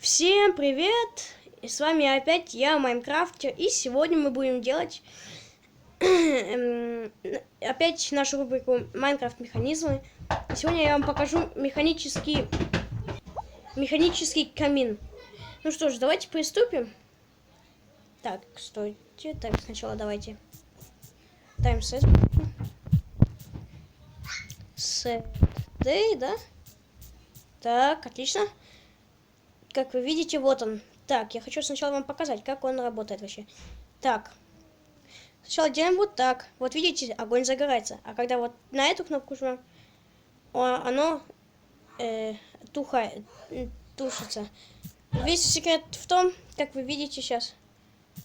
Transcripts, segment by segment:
Всем привет! И с вами опять я, Майнкрафтер. И сегодня мы будем делать опять нашу рубрику Майнкрафт механизмы. Сегодня я вам покажу механический камин. Ну что ж, давайте приступим. Так, стойте. Так, сначала давайте таймсет. Set day, да? Так, отлично. Как вы видите, вот он. Так, я хочу сначала вам показать, как он работает вообще. Так. Сначала делаем вот так. Вот видите, огонь загорается. А когда вот на эту кнопку жмем, оно тушится. Весь секрет в том, как вы видите сейчас.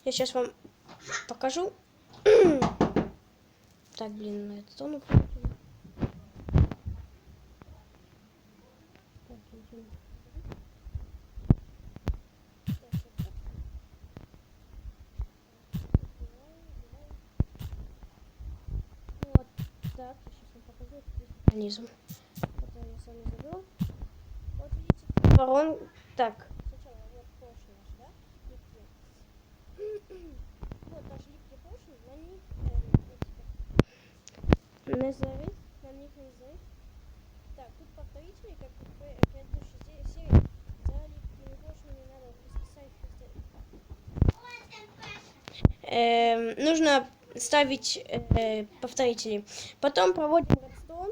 Я сейчас вам покажу. Так, блин, на этот он. Вот так, сейчас вам покажу механизм. Это я с вами забыл. Вот видите, ворон. Так. Сначала вот поршни наши, да? Липкие. Вот наши липкие поршни, на них независ, на них независ. Так, тут повторители, как в предыдущей серии. За липкими поршнями надо писать. Нужно ставить повторители. Потом проводим редстоун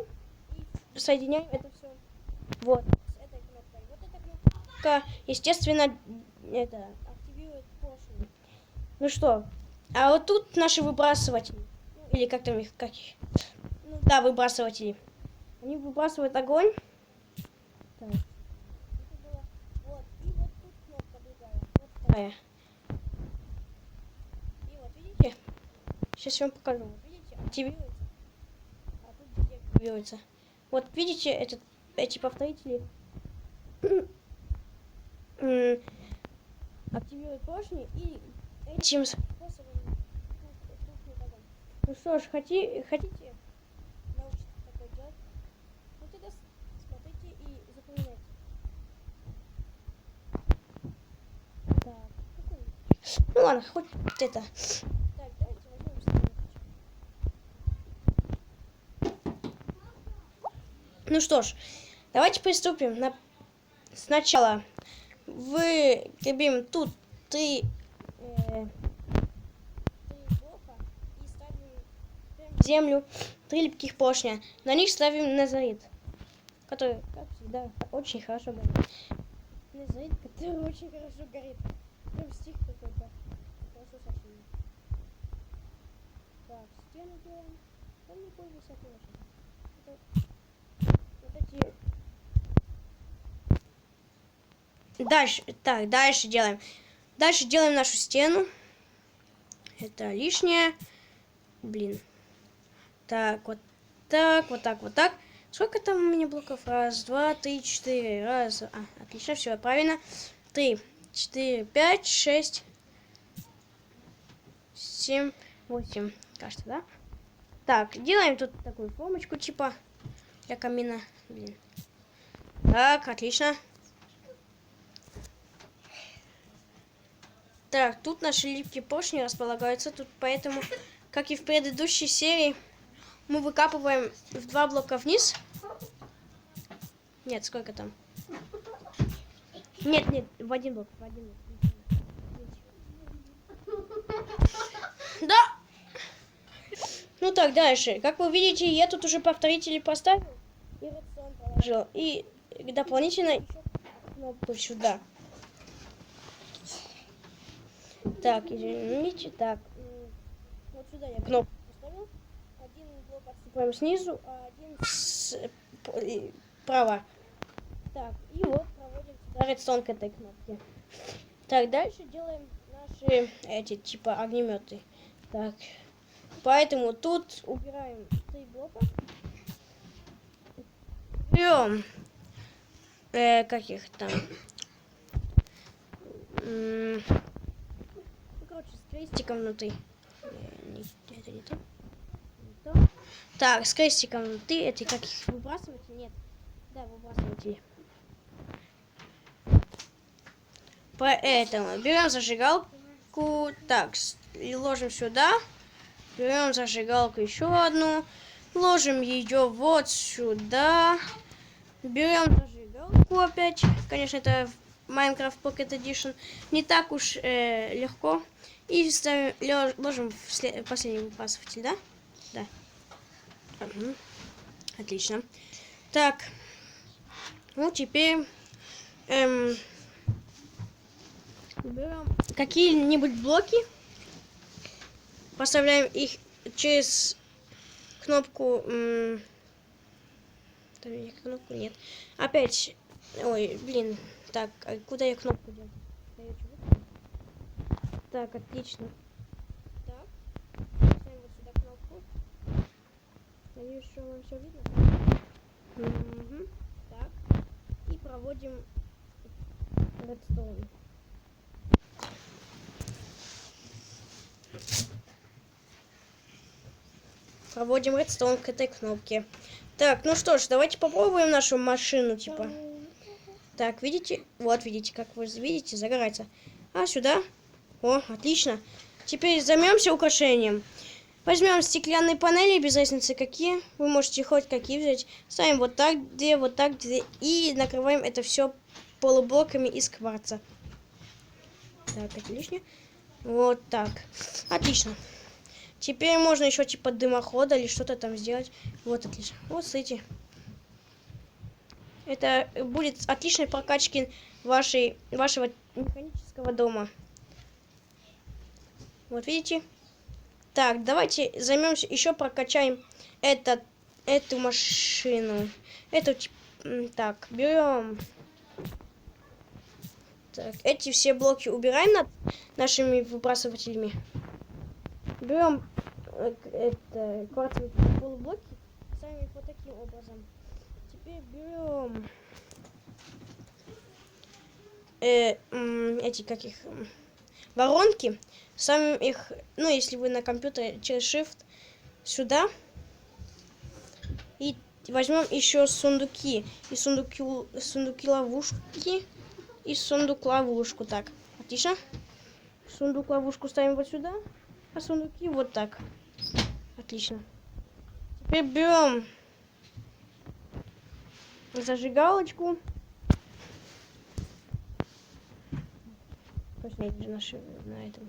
и соединяем это все. Вот с этой кнопкой. Вот эта кнопка, естественно, это активирует поршни. Ну что, а вот тут наши выбрасыватели. Ну, или как там их, ну да, выбрасыватели. Они выбрасывают огонь. Так. Вот. И вот тут кнопка другая. Вот вторая. И вот видите? Сейчас я вам покажу. Вот видите, активируется. А тут где активируется. Вот видите, эти повторители активируют поршни и этим способом тухнет огонь. Ну что ж, хотите научиться такое делать? Ну тогда смотрите и запоминайте. Так, ну ладно, хоть это. Так, давайте возьмем стену. Ну что ж, давайте приступим. Сначала выкрепим тут три блока и ставим в землю 3 липких поршня. На них ставим незарит, который, как всегда, очень хорошо горит. Незарит, который очень хорошо горит. Прям стих какой-то. Хорошо сочинен. Так, стену делаем. Там не пользуйся, конечно. Вот эти... Дальше делаем. Дальше делаем нашу стену. Это лишнее. Блин. Так, вот так, вот так, вот так. Сколько там у меня блоков? Раз, два, три, четыре. Раз. Отлично, все правильно. 3, 4, 5, 6, 7, 8. Кажется, да? Так, делаем тут такую формочку, типа для камина. Блин. Так, отлично. Так, тут наши липкие поршни располагаются. Тут поэтому, как и в предыдущей серии, мы выкапываем в 2 блока вниз. Нет, сколько там? Нет, в 1 блок. Да! Ну так, дальше. Как вы видите, я тут уже повторители поставил. И редстоун положил. И дополнительно еще кнопку сюда. Так, извините, так. Вот сюда я кнопку поставил. Один блок отступаем снизу, а один справа. Так, и вот проводим сюда редстоун к этой кнопке. Так, дальше делаем наши эти типа огнеметы. Так, поэтому тут убираем 3 блока. Берем, как их там? Короче, с крестиком внутри. Это не то. Так, с крестиком внутри. Это как их выбрасывать? Нет. Да, выбрасыватели. Поэтому берем зажигалку, так, и ложим сюда. Берем зажигалку еще одну, ложим ее вот сюда. Берем зажигалку опять. Конечно, это Minecraft Pocket Edition. Не так уж легко. И ставим, ложим в последний выбрасыватель, да? Да. Угу. Отлично. Так. Ну, теперь берем какие-нибудь блоки. Поставляем их через кнопку. Там я кнопку нет. Опять. Ой, блин. Так, а куда я кнопку делаю? Так, отлично. Так. Ставим вот сюда кнопку. Надеюсь, что вам все видно. Угу. Так. И проводим редстоун. Проводим редстоун к этой кнопке. Так, ну что ж, давайте попробуем нашу машину, типа. Так, видите? Вот, видите, как вы видите, загорается. А, сюда. О, отлично. Теперь займемся украшением. Возьмем стеклянные панели, без разницы какие. Вы можете хоть какие взять. Ставим вот так две. И накрываем это все полублоками из кварца. Так, отлично. Вот так. Отлично. Теперь можно еще типа дымохода или что-то там сделать. Вот, отлично. Вот, смотрите. Это будет отличной прокачки вашего механического дома. Вот, видите? Так, давайте займемся, еще прокачаем эту машину. Так, берем. Так, эти все блоки убираем над нашими выбрасывателями. Берем кварцевые полублоки, ставим их вот таким образом. Теперь берем воронки, ставим их, ну, если вы на компьютере, через Shift сюда. И возьмем еще сундуки. И сундуки ловушки. И сундук ловушку. Так, отлично. Сундук ловушку ставим вот сюда. А сундуки вот так. Отлично. Теперь берем зажигалочку. Точно, на этом.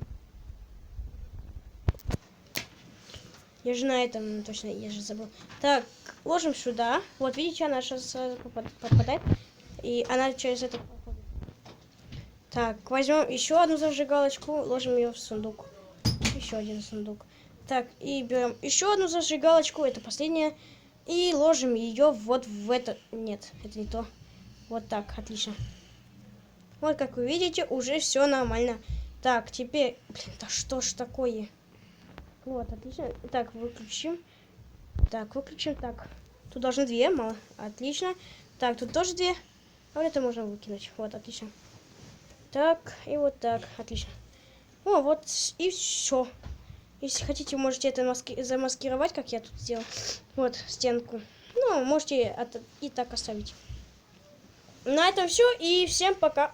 Я же на этом, точно, я же забыл. Так, ложим сюда. Вот, видите, она сейчас сразу попадает. И она через это проходит. Так, возьмем еще одну зажигалочку, ложим ее в сундук. Еще один сундук. Так, и берем еще одну зажигалочку, это последняя. И ложим ее вот в это. Нет, это не то. Вот так, отлично. Вот, как вы видите, уже все нормально. Так, теперь... Блин, да что ж такое? Вот, отлично. Так, выключим. Так, выключим. Так, тут должны две, мало. Отлично. Так, тут тоже две. А вот это можно выкинуть. Вот, отлично. Так, и вот так. Отлично. О, вот и все. Если хотите, можете это замаскировать, как я тут сделал. Вот, стенку. Ну, можете и так оставить. На этом все. И всем пока.